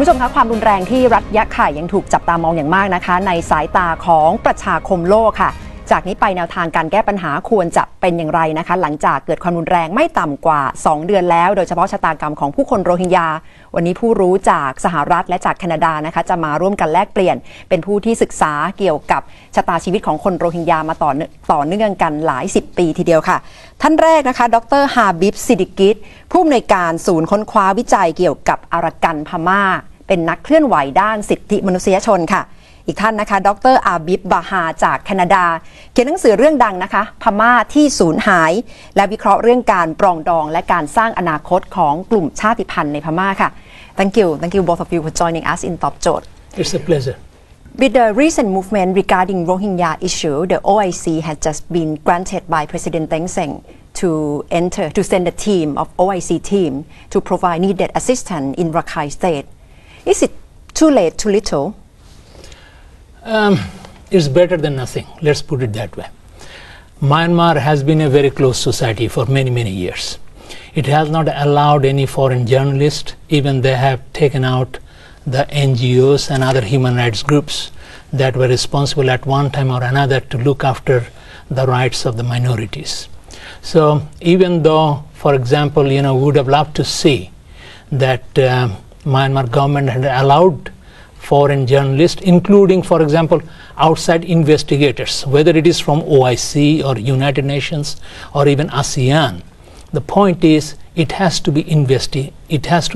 ผู้ชมคะความรุนแรงที่รัฐยะไข่ยังถูกจับตามองอย่างมากนะคะในสายตาของประชาคมโลกค่ะจากนี้ไปแนวทางการแก้ปัญหาควรจะเป็นอย่างไรนะคะหลังจากเกิดความรุนแรงไม่ต่ำกว่า2 เดือนแล้วโดยเฉพาะชะตากรรมของผู้คนโรฮิงญาวันนี้ผู้รู้จากสหรัฐและจากแคนาดานะคะจะมาร่วมกันแลกเปลี่ยนเป็นผู้ที่ศึกษาเกี่ยวกับชะตาชีวิตของคนโรฮิงญามาต่อเนื่องกันหลาย10 ปีทีเดียวค่ะท่านแรกนะคะดร. ฮาบิบ ซิดดิกิตผู้อำนวยการศูนย์ค้นคว้าวิจัยเกี่ยวกับอารักันพม่าเป็นนักเคลื่อนไหวด้านสิทธิมนุษยชนค่ะอีกท่านนะคะดร. อาบิด บาฮาจากแคนาดาเขียนหนังสือเรื่องดังนะคะพม่าที่สูญหายและวิเคราะห์เรื่องการปรองดองและการสร้างอนาคตของกลุ่มชาติพันธุ์ในพม่าค่ะ Thank you both of you for joining us in ตอบโจทย์ It's a pleasure. With the recent movement regarding Rohingya issue, the OIC has just been granted by President Thein Sein to send a team of OIC team to provide needed assistance in Rakhine State. Is it too late, too little? It's better than nothing. Let's put it that way. Myanmar has been a very closed society for many years. It has not allowed any foreign journalists. Even they have taken out the NGOs and other human rights groups that were responsible at one time or another to look after the rights of the minorities. So even though, for example, we would have loved to see that Myanmar government had allowed foreign journalists, including, for example, outside investigators, whether it is from OIC or United Nations or even ASEAN. The point is, it has to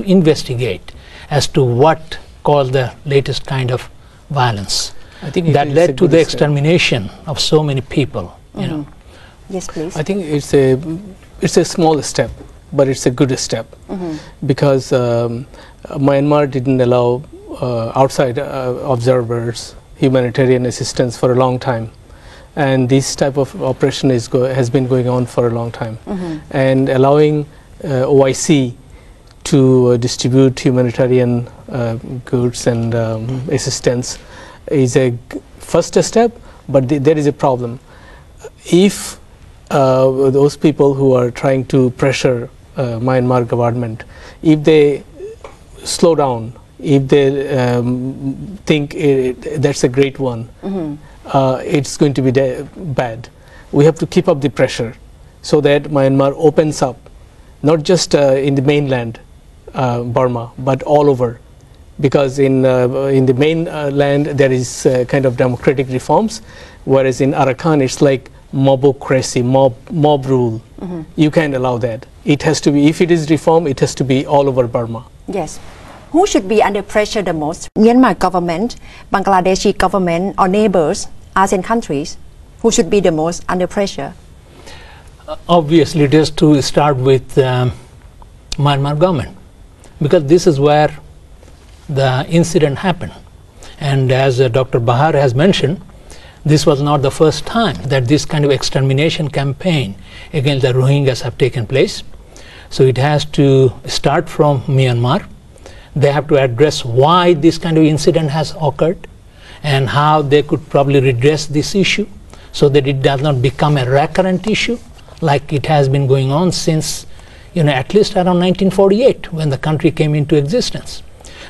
investigate as to what caused the latest kind of violence that led to the extermination of so many people. You know. Yes, please. I think it's a small step, but it's a good step because Myanmar didn't allow outside observers humanitarian assistance for a long time, and this type of operation has been going on for a long time, and allowing OIC to distribute humanitarian goods and assistance is a first step, but there is a problem. If those people who are trying to pressure Myanmar government, if they slow down, if they think that's a great one, it's going to be bad. We have to keep up the pressure so that Myanmar opens up, not just in the mainland Burma, but all over. Because in the mainland there is kind of democratic reforms, whereas in Arakan it's like mobocracy, mob rule. You can't allow that. It has to be, if it is reform, it has to be all over Burma. Yes. Who should be under pressure the most? Myanmar government, Bangladeshi government, or neighbors, ASEAN countries? Who should be the most under pressure? Obviously, it is to start with Myanmar government, because this is where the incident happened. And as Dr. Bahar has mentioned, this was not the first time that this kind of extermination campaign against the Rohingyas have taken place. So it has to start from Myanmar. They have to address why this kind of incident has occurred and how they could probably redress this issue so that it does not become a recurrent issue like it has been going on since, at least around 1948 when the country came into existence.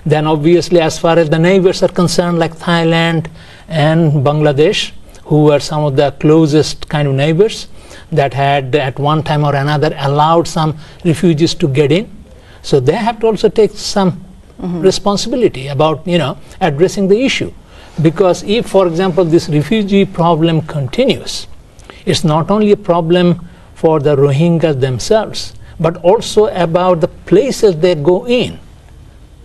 Then obviously, as far as the neighbors are concerned, like Thailand and Bangladesh, who were some of the closest kind of neighbors that had at one time or another allowed some refugees to get in. So they have to also take some responsibility about, addressing the issue. Because if, for example, this refugee problem continues, it's not only a problem for the Rohingyas themselves, but also about the places they go in.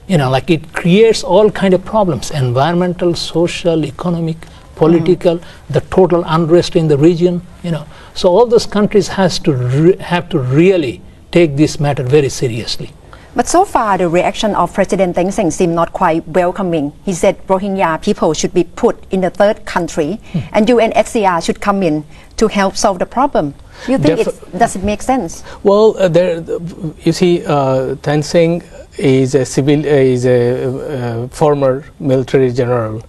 Like it creates all kind of problems, environmental, social, economic, political, the total unrest in the region, So all those countries have to really take this matter very seriously. But so far, the reaction of President Thein Sein seemed not quite welcoming. He said Rohingya people should be put in the third country and UNHCR should come in to help solve the problem. You think does it make sense? Well, you see, Thein Sein is a former military general,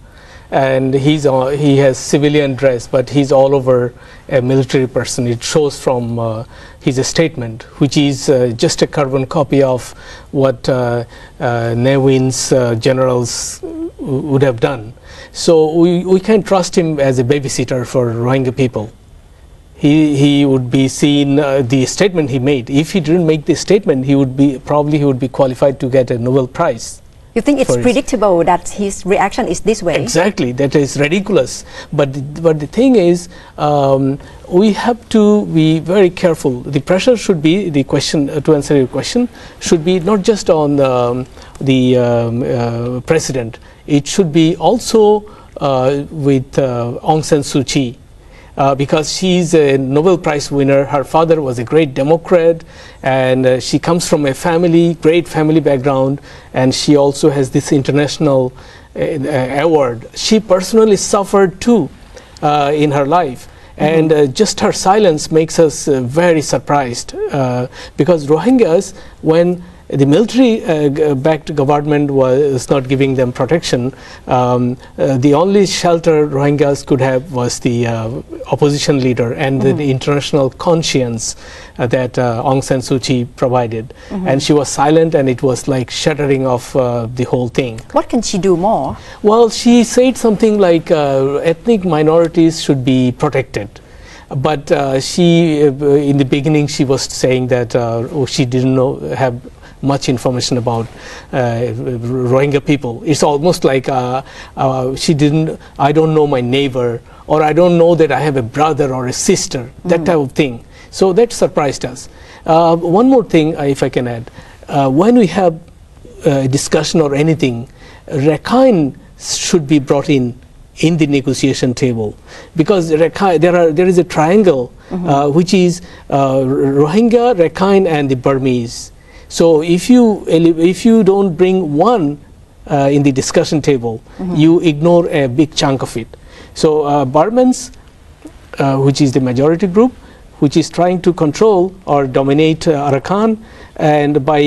and he has civilian dress, but he's all over a military person. It shows from his statement, which is just a carbon copy of what Nevin's generals would have done. So we can't trust him as a babysitter for Rohingya people. He would be seen, the statement he made. If he didn't make this statement, he would be qualified to get a Nobel Prize. You think it's predictable that his reaction is this way? Exactly, that is ridiculous. But the thing is, we have to be very careful. The pressure should be, the question, to answer your question, should be not just on the president. It should be also with Aung San Suu Kyi. Because she's a Nobel Prize winner. Her father was a great Democrat, and she comes from a great family background, and she also has this international award. She personally suffered too in her life, and just her silence makes us very surprised, because Rohingyas, when the military-backed government was not giving them protection, the only shelter Rohingyas could have was the opposition leader and the international conscience that Aung San Suu Kyi provided. And she was silent, and it was like shattering of the whole thing. What can she do more? Well, she said something like ethnic minorities should be protected. But she, in the beginning, she was saying that she didn't have much information about Rohingya people. It's almost like I don't know my neighbor, or I don't know that I have a brother or a sister, that type of thing. So that surprised us. One more thing, if I can add, when we have a discussion or anything, Arakan should be brought in the negotiation table, because there is a triangle which is Rohingya, Arakan, and the Burmese. So if you don't bring one in the discussion table, you ignore a big chunk of it. So Burmans, which is the majority group, which is trying to control or dominate Arakan, and by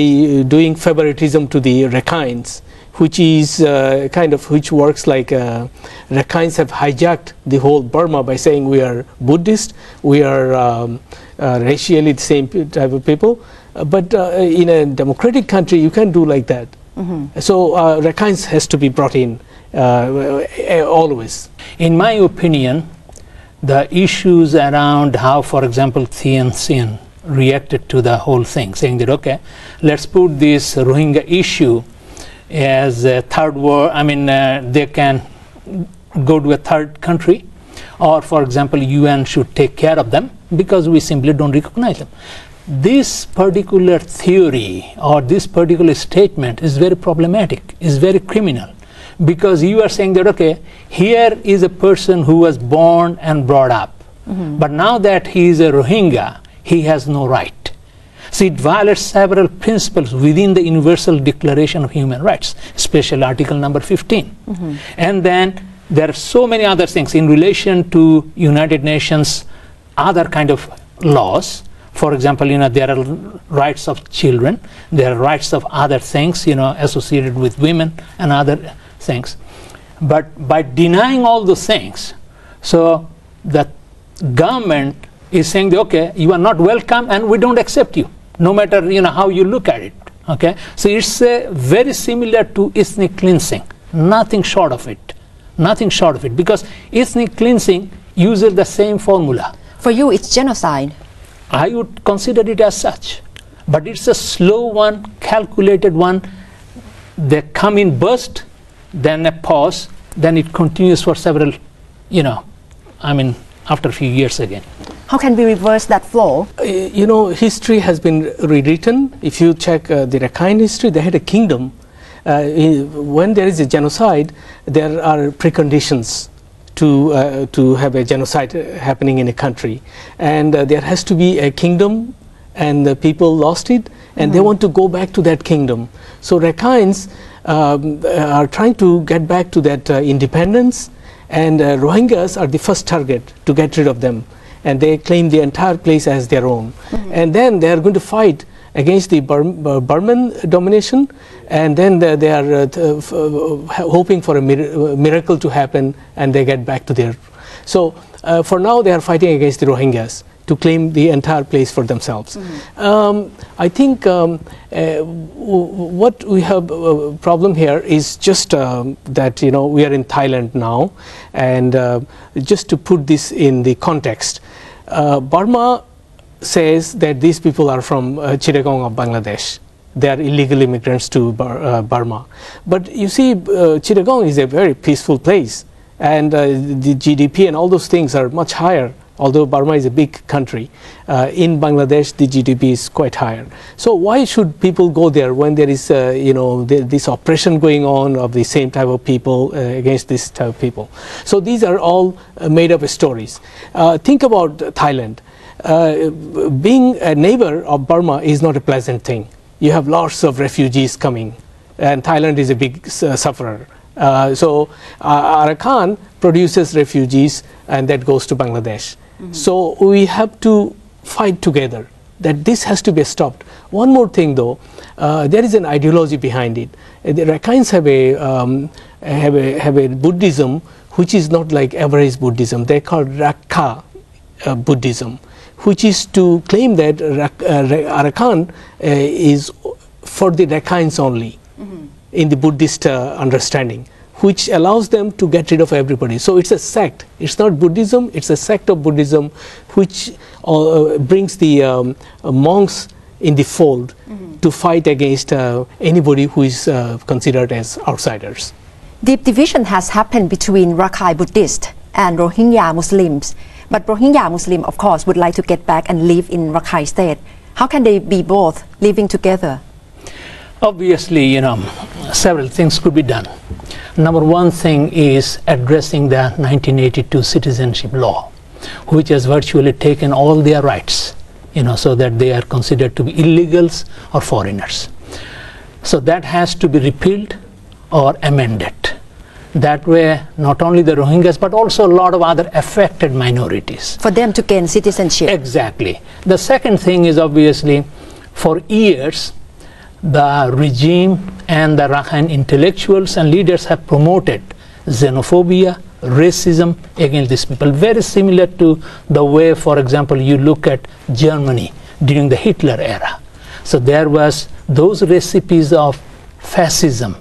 doing favoritism to the Rakans, which is which works like Rakans have hijacked the whole Burma by saying we are Buddhist, we are racially the same type of people. But in a democratic country, you can't do like that. So Rakans has to be brought in always. In my opinion, the issues around how, for example, Thein Sein reacted to the whole thing, saying that, okay, let's put this Rohingya issue as a third world, they can go to a third country, or, for example, UN should take care of them because we simply don't recognize them. This particular theory or this particular statement is very problematic, is very criminal, because you are saying that, okay, here is a person who was born and brought up, but now that he is a Rohingya, he has no right. So it violates several principles within the Universal Declaration of Human Rights, especially Article number 15. And then there are so many other things in relation to United Nations, other kind of laws. For example, there are rights of children, there are rights of other things, associated with women and other things. But by denying all those things, so the government is saying, okay, you are not welcome and we don't accept you, no matter how you look at it. Okay, so it's very similar to ethnic cleansing, nothing short of it, because ethnic cleansing uses the same formula. For you, it's genocide. I would consider it as such, but it's a slow one, calculated one. They come in burst, then a pause, then it continues for several, after a few years again. How can we reverse that flow? History has been rewritten. If you check the Rakhine history, they had a kingdom. When there is a genocide, there are preconditions to have a genocide happening in a country, and there has to be a kingdom, and the people lost it, and they want to go back to that kingdom. So Rakhines are trying to get back to that independence, and Rohingyas are the first target to get rid of them, and they claim the entire place as their own. And then they are going to fight against the Burman domination, and then they are hoping for a miracle to happen, and they get back to their. So for now, they are fighting against the Rohingyas to claim the entire place for themselves. I think what we have problem here is just that we are in Thailand now, and just to put this in the context, Burma says that these people are from Chittagong of Bangladesh. They are illegal immigrants to Burma. But you see, Chittagong is a very peaceful place, and the GDP and all those things are much higher. Although Burma is a big country, in Bangladesh the GDP is quite higher. So why should people go there when there is this oppression going on of the same type of people against this type of people? So these are all made up stories. Think about Thailand. Being a neighbor of Burma is not a pleasant thing. You have lots of refugees coming, and Thailand is a big sufferer. So Arakan produces refugees, and that goes to Bangladesh. So we have to fight together that this has to be stopped. One more thing though, there is an ideology behind it. The Rakhines have a Buddhism which is not like average Buddhism. They call Rakha Buddhism, which is to claim that Arakan is for the Rakhines only in the Buddhist understanding, which allows them to get rid of everybody. So it's a sect. It's not Buddhism, it's a sect of Buddhism which brings the monks in the fold to fight against anybody who is considered as outsiders. Deep division has happened between Rakhine Buddhists and Rohingya Muslims. But Rohingya Muslim, of course, would like to get back and live in Rakhine state. How can they be both living together? Obviously, several things could be done. Number one thing is addressing the 1982 citizenship law, which has virtually taken all their rights, so that they are considered to be illegals or foreigners. So that has to be repealed or amended. That way, not only the Rohingyas, but also a lot of other affected minorities. For them to gain citizenship. Exactly. The second thing is obviously, for years, the regime and the Rakhine intellectuals and leaders have promoted xenophobia, racism against these people. Very similar to the way, for example, you look at Germany during the Hitler era. So there was those recipes of fascism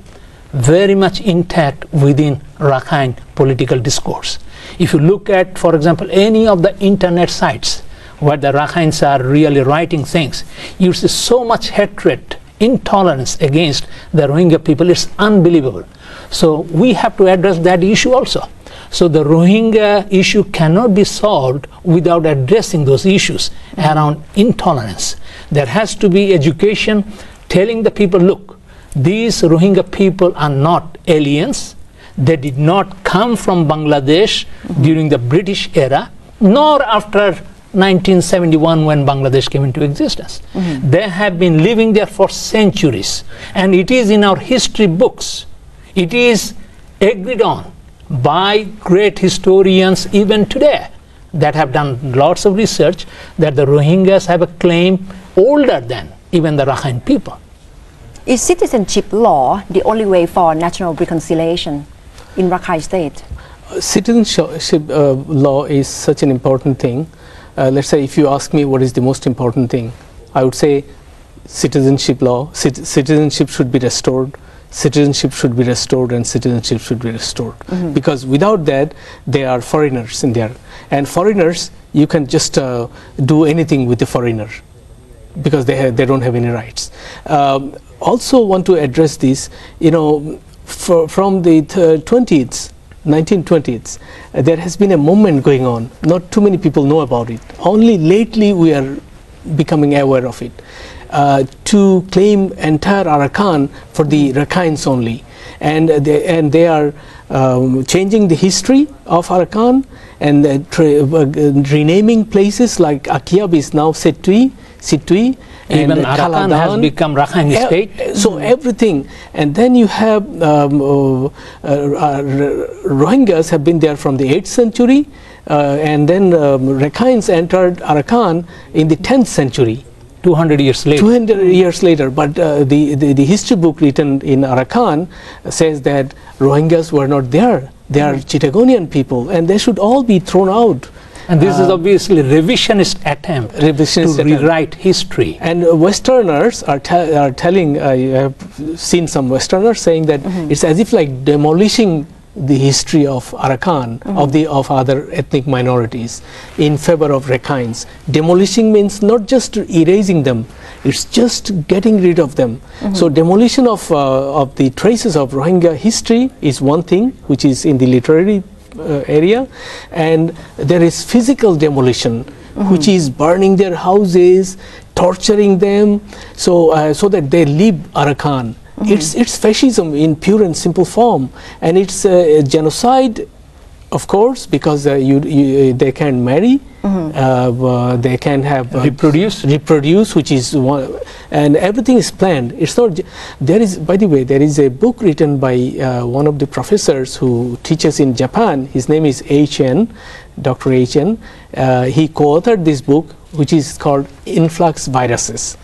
very much intact within Rakhine political discourse. If you look at, for example, any of the internet sites where the Rakhines are really writing things, you see so much hatred, intolerance against the Rohingya people. It's unbelievable. So we have to address that issue also. So the Rohingya issue cannot be solved without addressing those issues around intolerance. There has to be education telling the people, look, these Rohingya people are not aliens. They did not come from Bangladesh during the British era, nor after 1971 when Bangladesh came into existence. They have been living there for centuries, and it is in our history books. It is agreed on by great historians even today that have done lots of research that the Rohingyas have a claim older than even the Rakhine people. Is citizenship law the only way for national reconciliation in Rakhine state? Citizenship law is such an important thing. Let's say if you ask me what is the most important thing, I would say citizenship law. Citizenship should be restored. Citizenship should be restored, and citizenship should be restored. Because without that, they are foreigners in there. And foreigners, you can just do anything with the foreigner because they don't have any rights. Also want to address this, from the 1920s, there has been a movement going on. Not too many people know about it. Only lately we are becoming aware of it. To claim entire Arakan for the Rakhines only. And they are changing the history of Arakan and renaming places like Akiab is now Siddqui. Even Arakan has become Rakhine state. So everything, and then you have Rohingyas have been there from the 8th century, and then Rakhines entered Arakan in the 10th century, 200 years later. 200 years later, but the history book written in Arakan says that Rohingyas were not there. They are Chittagonian people, and they should all be thrown out. And this is obviously revisionist attempt to rewrite history. And Westerners are telling, I have seen some Westerners saying that it's as if like demolishing the history of Arakan, of other ethnic minorities in favor of Rakhines. Demolishing means not just erasing them, it's just getting rid of them. So demolition of the traces of Rohingya history is one thing, which is in the literary area, and there is physical demolition, which is burning their houses, torturing them, so that they leave Arakan. It's fascism in pure and simple form, and it's genocide, of course, because they can marry, they can have reproduce, which is one, and everything is planned. It's not. There is, by the way, there is a book written by one of the professors who teaches in Japan. His name is H.N., Dr. H.N. He co-authored this book, which is called Influx Viruses.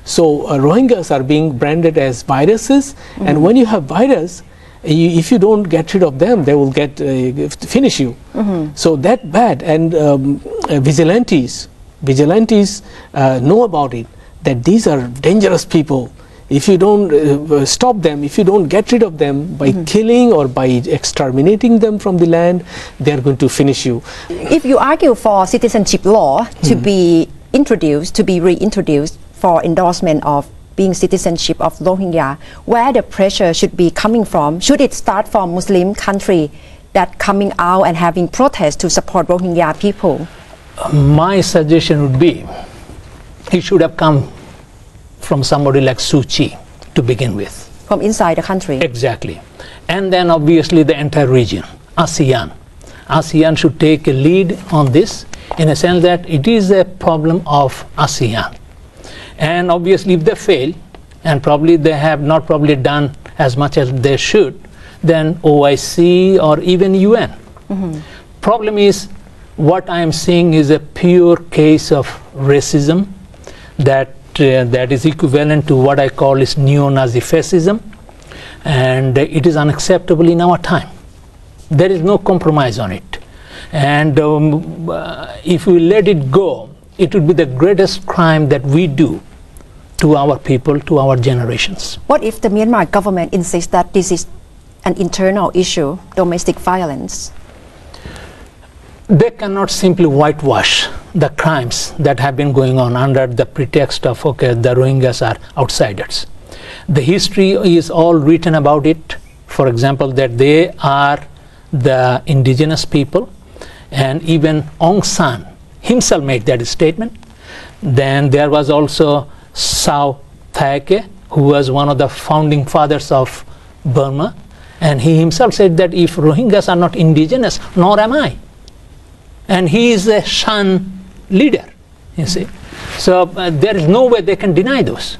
So Rohingyas are being branded as viruses, and when you have virus, if you don't get rid of them, they will finish you. So that bad, and vigilantes know about it, that these are dangerous people. If you don't stop them, if you don't get rid of them by killing or by exterminating them from the land, they are going to finish you. If you argue for citizenship law to be introduced, to be reintroduced for endorsement of being citizenship of Rohingya, where the pressure should be coming from? Should it start from Muslim country that coming out and having protests to support Rohingya people? My suggestion would be, it should have come from somebody like Suu Kyi to begin with. From inside the country? Exactly. And then obviously the entire region, ASEAN. ASEAN should take a lead on this, in a sense that it is a problem of ASEAN. And obviously if they fail, and probably they have not done as much as they should, then OIC or even UN. Problem is, what I am seeing is a pure case of racism that is equivalent to what I call is neo-Nazi fascism, and it is unacceptable in our time. There is no compromise on it, and if we let it go, it would be the greatest crime that we do to our people, to our generations. What if the Myanmar government insists that this is an internal issue, domestic violence? They cannot simply whitewash the crimes that have been going on under the pretext of, okay, the Rohingyas are outsiders. The history is all written about it. For example, that they are the indigenous people, and even Aung San himself made that statement. Then there was also Sao Thaike, who was one of the founding fathers of Burma, and he himself said that if Rohingyas are not indigenous, nor am I. And he is a Shan leader, you see. So there is no way they can deny those.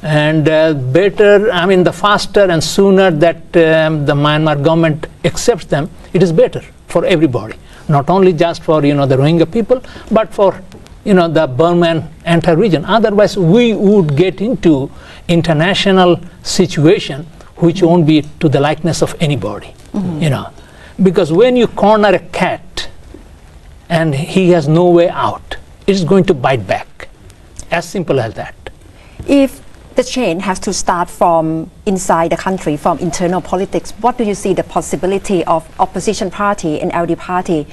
And better, I mean, the faster and sooner that the Myanmar government accepts them, it is better for everybody. Not only just for, the Rohingya people, but for, the Burman entire region. Otherwise, we would get into international situation which won't be to the likeness of anybody, Because when you corner a cat and he has no way out, it's going to bite back. As simple as that. If the change has to start from inside the country, from internal politics, what do you see the possibility of opposition party and LD party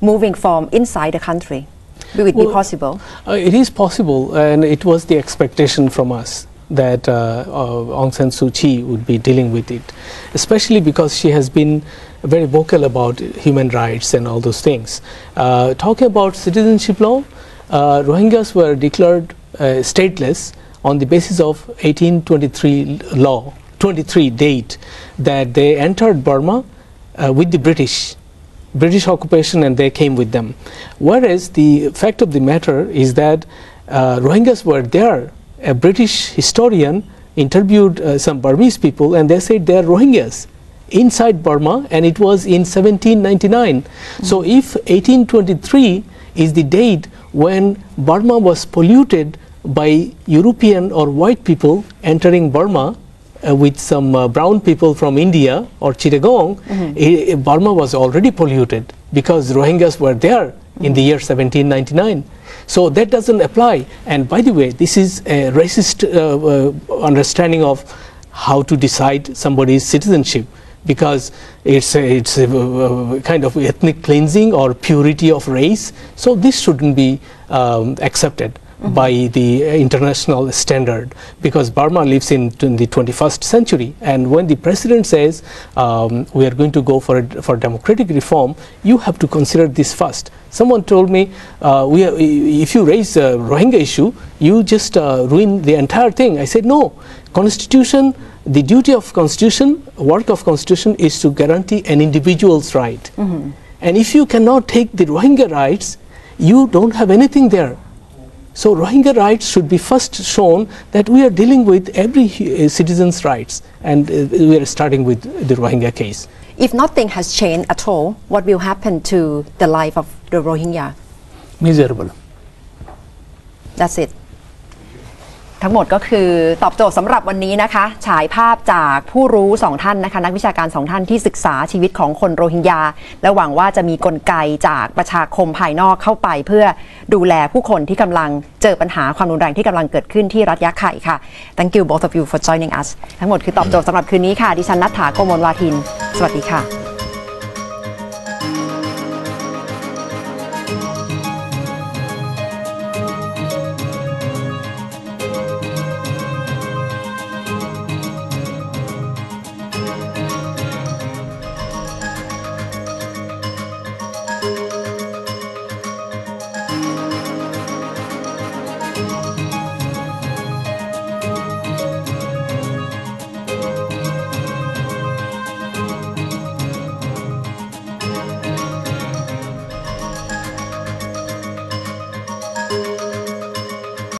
moving from inside the country? Will it be possible? It is possible, and it was the expectation from us that Aung San Suu Kyi would be dealing with it, especially because she has been very vocal about human rights and all those things. Talking about citizenship law, Rohingyas were declared stateless on the basis of 1823 law, 23 date, that they entered Burma with the British occupation, and they came with them. Whereas the fact of the matter is that Rohingyas were there. A British historian interviewed some Burmese people, and they said they are Rohingyas inside Burma, and it was in 1799. So if 1823 is the date when Burma was polluted by European or white people entering Burma with some brown people from India or Chittagong, Burma was already polluted because Rohingyas were there in the year 1799. So that doesn't apply. And by the way, this is a racist understanding of how to decide somebody's citizenship, because it's a kind of ethnic cleansing or purity of race. So this shouldn't be accepted by the international standard, because Burma lives in the 21st century, and when the president says we are going to go for democratic reform, you have to consider this first. Someone told me if you raise a Rohingya issue, you just ruin the entire thing. I said no. Constitution, the duty of constitution, work of constitution is to guarantee an individual's right. And if you cannot take the Rohingya rights, you don't have anything there. So Rohingya rights should be first shown that we are dealing with every citizen's rights, and we are starting with the Rohingya case. If nothing has changed at all, what will happen to the life of the Rohingya? Miserable. That's it. ทั้งหมดก็คือตอบโจทย์สำหรับวันนี้นะคะฉายภาพจากผู้รู้2ท่านนะคะนักวิชาการ2ท่านที่ศึกษาชีวิตของคนโรฮิงญาและหวังว่าจะมีกลไกจากประชาคมภายนอกเข้าไปเพื่อดูแลผู้คนที่กำลังเจอปัญหาความรุนแรงที่กำลังเกิดขึ้นที่รัฐยะไข่ค่ะ Thank you both of you for joining us ทั้งหมดคือตอบโจทย์สำหรับคืนนี้ค่ะดิฉันณัฐฐา โกมลวาทินสวัสดีค่ะ